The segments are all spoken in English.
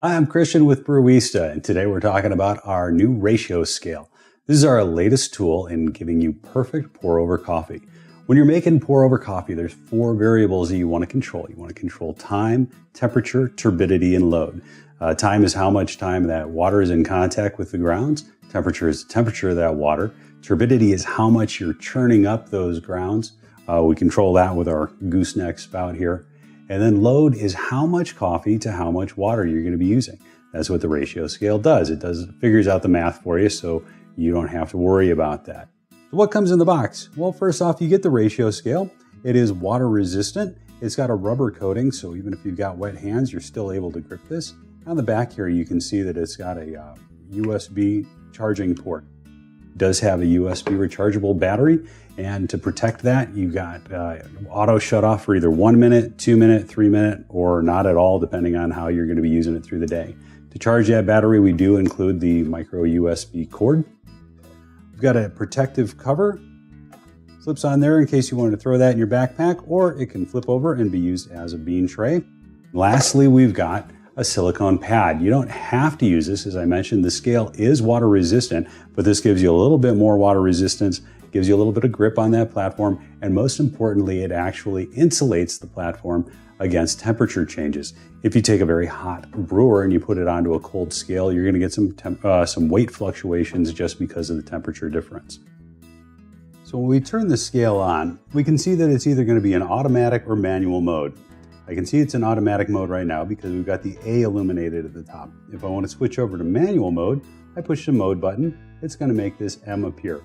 Hi, I'm Christian with Brewista, and today we're talking about our new ratio scale. This is our latest tool in giving you perfect pour-over coffee. When you're making pour-over coffee, there's 4 variables that you want to control. You want to control time, temperature, turbidity, and load. Time is how much time that water is in contact with the grounds. Temperature is the temperature of that water. Turbidity is how much you're churning up those grounds. We control that with our gooseneck spout here. And then load is how much coffee to how much water you're going to be using. That's what the ratio scale does. It figures out the math for you, so you don't have to worry about that. So what comes in the box? Well, first off, you get the ratio scale. It is water resistant. It's got a rubber coating, so even if you've got wet hands, you're still able to grip this. On the back here, you can see that it's got a USB charging port. It does have a USB rechargeable battery. And to protect that, you've got auto shut off for either 1 minute, 2 minute, 3 minute, or not at all, depending on how you're going to be using it through the day. To charge that battery, we do include the micro USB cord. We've got a protective cover. Flips on there in case you wanted to throw that in your backpack, or it can flip over and be used as a bean tray. Lastly, we've got a silicone pad. You don't have to use this. As I mentioned, the scale is water resistant, but this gives you a little bit more water resistance, gives you a little bit of grip on that platform, and most importantly, it actually insulates the platform against temperature changes. If you take a very hot brewer and you put it onto a cold scale, you're going to get some weight fluctuations just because of the temperature difference. So when we turn the scale on, we can see that it's either going to be in automatic or manual mode. I can see it's in automatic mode right now because we've got the A illuminated at the top. If I want to switch over to manual mode, I push the mode button. It's going to make this M appear.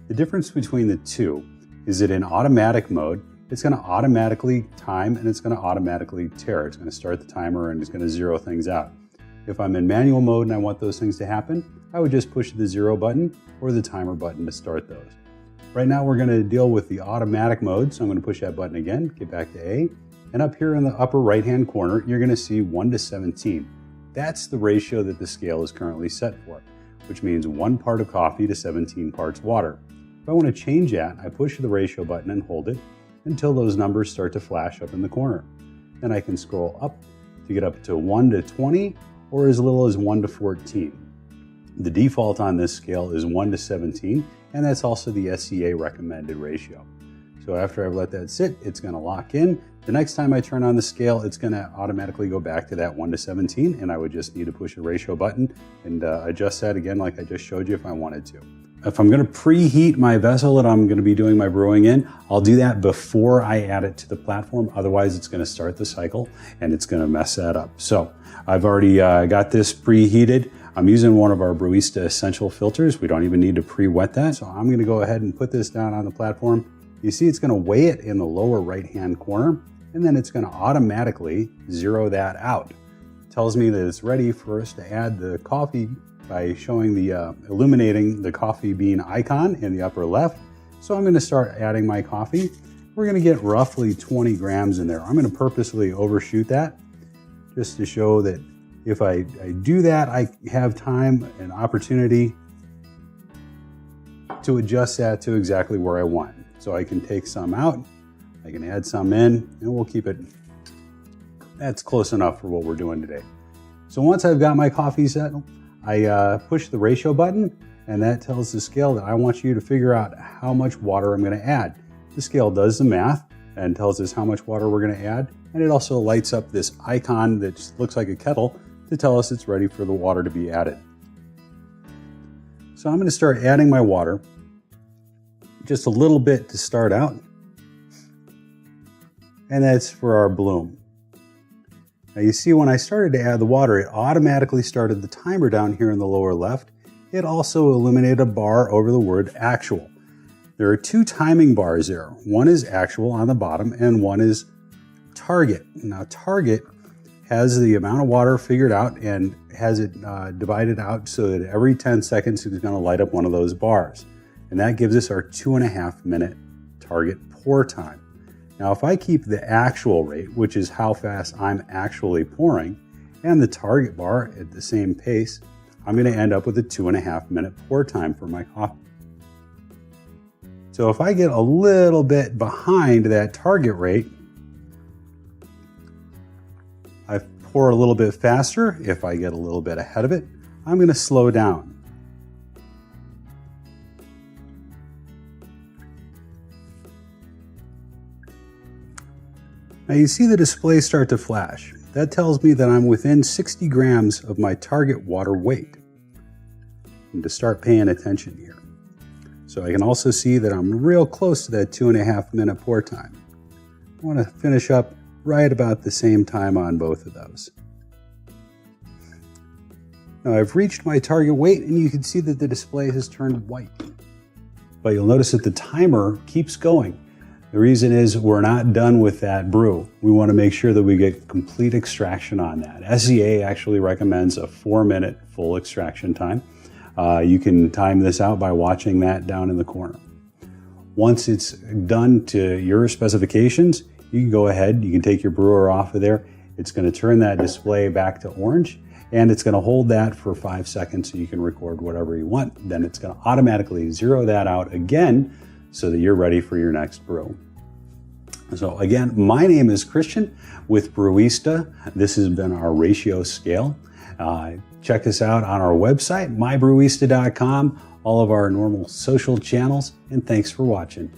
The difference between the two is that in automatic mode, it's going to automatically time and it's going to automatically tare. It's going to start the timer and it's going to zero things out. If I'm in manual mode and I want those things to happen, I would just push the 0 button or the timer button to start those. Right now we're going to deal with the automatic mode, so I'm going to push that button again, get back to A, and up here in the upper right hand corner, you're going to see 1 to 17. That's the ratio that the scale is currently set for, which means 1 part of coffee to 17 parts water. If I want to change that, I push the ratio button and hold it until those numbers start to flash up in the corner. Then I can scroll up to get up to 1 to 20 or as little as 1 to 14. The default on this scale is 1 to 17, and that's also the SCA recommended ratio. So after I've let that sit, it's going to lock in. The next time I turn on the scale, it's going to automatically go back to that 1 to 17, and I would just need to push a ratio button and adjust that again like I just showed you if I wanted to. If I'm going to preheat my vessel that I'm going to be doing my brewing in, I'll do that before I add it to the platform. Otherwise, it's going to start the cycle and it's going to mess that up. So I've already got this preheated. I'm using one of our Brewista Essential filters. We don't even need to pre-wet that. So I'm going to go ahead and put this down on the platform. You see it's going to weigh it in the lower right-hand corner, and then it's going to automatically zero that out. It tells me that it's ready for us to add the coffee by showing the illuminating the coffee bean icon in the upper left. So I'm going to start adding my coffee. We're going to get roughly 20 grams in there. I'm going to purposely overshoot that just to show that if I do that, I have time and opportunity to adjust that to exactly where I want. So I can take some out, I can add some in, and we'll keep it. That's close enough for what we're doing today. So once I've got my coffee set, I push the ratio button, and that tells the scale that I want you to figure out how much water I'm going to add. The scale does the math and tells us how much water we're going to add, and it also lights up this icon that just looks like a kettle to tell us it's ready for the water to be added. So I'm going to start adding my water, just a little bit to start out, and that's for our bloom. Now you see when I started to add the water, it automatically started the timer down here in the lower left. It also illuminated a bar over the word actual. There are 2 timing bars there. One is actual on the bottom and one is target. Now target has the amount of water figured out and has it divided out so that every 10 seconds it's going to light up one of those bars. And that gives us our 2.5 minute target pour time. Now, if I keep the actual rate, which is how fast I'm actually pouring, and the target bar at the same pace, I'm going to end up with a 2.5 minute pour time for my coffee. So if I get a little bit behind that target rate, I've pour a little bit faster. If I get a little bit ahead of it, I'm going to slow down. Now you see the display start to flash. That tells me that I'm within 60 grams of my target water weight. And to start paying attention here. So I can also see that I'm real close to that 2.5 minute pour time. I want to finish up right about the same time on both of those. Now I've reached my target weight and you can see that the display has turned white. But you'll notice that the timer keeps going. The reason is we're not done with that brew. We want to make sure that we get complete extraction on that. SCA actually recommends a 4-minute full extraction time. You can time this out by watching that down in the corner. Once it's done to your specifications, you can go ahead, you can take your brewer off of there. It's going to turn that display back to orange, and it's going to hold that for 5 seconds so you can record whatever you want. Then it's going to automatically zero that out again so that you're ready for your next brew. So again, my name is Christian with Brewista. This has been our ratio scale. Check us out on our website, mybrewista.com, all of our normal social channels, and thanks for watching.